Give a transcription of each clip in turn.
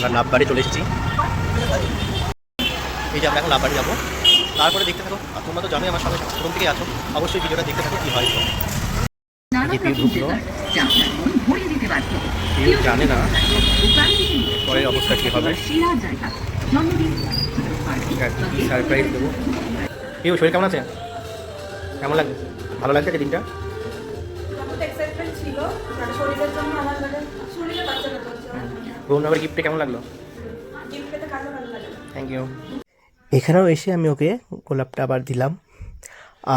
আমরা লাভবাড়ি চলে এসেছি। এই যে আমরা এখন লাভবাড়ি যাবো, তারপরে দেখতে থাকো। আর তোমরা তো জানোই আমার সঙ্গে প্রথম থেকেই আছো, অবশ্যই ভিডিওটা দেখতে থাকো কী হয়। কেউ জানে না পরের অবস্থা কী হবে, সারপ্রাইজ দেবো। কেউ শরীর কেমন আছে? কেমন লাগছে? ভালো লাগছে যে দিনটা? রোহনগরের গিফটে কেমন লাগলো? Thank you. এখানেও এসে আমি ওকে গোলাপটা আবার দিলাম,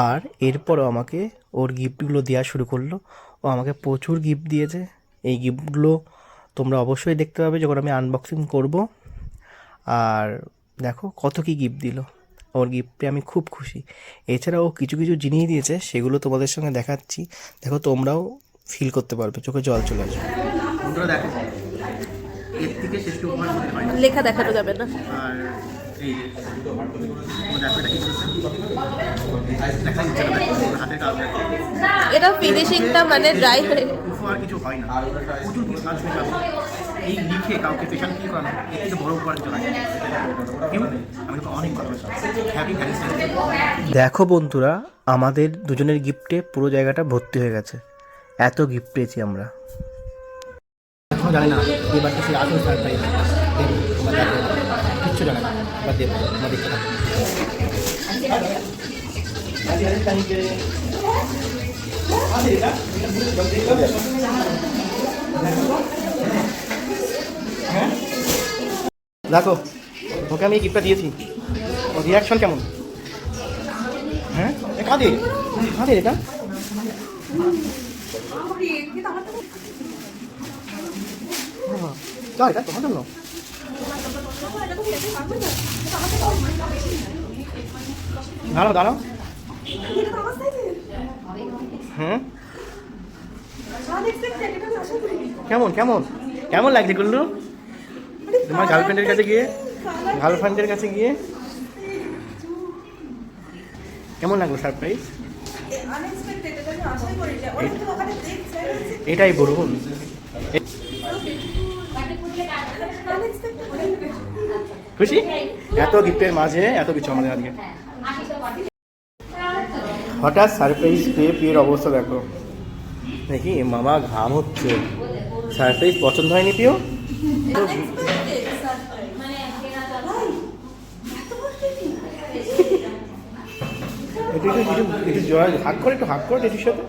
আর এরপরও আমাকে ওর গিফটগুলো দেওয়া শুরু করলো। ও আমাকে প্রচুর গিফট দিয়েছে। এই গিফটগুলো তোমরা অবশ্যই দেখতে পাবে যখন আমি আনবক্সিং করব। আর দেখো কত কি গিফট দিল। ওর গিফটে আমি খুব খুশি। এছাড়াও ও কিছু কিছু জিনিস দিয়েছে, সেগুলো তোমাদের সঙ্গে দেখাচ্ছি। দেখো তোমরাও ফিল করতে পারবে, চোখে জল চলে আসবে। বন্ধুরা দেখো, এর থেকে শ্রেষ্ঠ উপহার হতে হয় না। লেখা দেখানো যাবে না। আর এই যে দেখো এটা কি করছে, দেখা যাচ্ছে না, হাতের কাজ। এটা ফিনিশিংটা মানে ড্রাই হয়ে উপহার কিছু হয় না, প্রচুর কাজ হয়ে যাবে। এই লিখে কাউকে স্পেশাল কি করানো, এর থেকে বড় উপহার কিছু লাগে। আমি তো অনেক ভালোবাসি। Happy Valentine's. দেখো বন্ধুরা, আমাদের দুজনের গিফটে পুরো জায়গাটা ভর্তি হয়ে গেছে। এত গিফট পেয়েছি আমরা। এখনো জানি না এবারটা সে আসল সারপ্রাইজ কিচ্ছু জানে না। এবার দেবো, আমরা দেখতে থাকি। দেখো ওকে আমি এই গিফটটা দিয়েছি, ওর রিয়াকশন কেমন? হ্যাঁ কাঁদে কাঁদে এটা। কার এটা? তোমার জন্য? দাঁড়াও দাঁড়াও। হুম, কেমন কেমন কেমন লাগছে গুল্লু তোমার গার্লফ্রেন্ডের কাছে গিয়ে? কেমন লাগলো সারপ্রাইজ? এটাই বলুন। খুশি? এত গিফটের মাঝে এত কিছু আমাদের আজকে। হঠাৎ সারপ্রাইজ পেয়ে পিয়ের অবস্থা দেখো। দেখি মামা ঘাম হচ্ছে। সারপ্রাইজ পছন্দ হয়নি পিও? একটু হাক করে টিটির সাথে।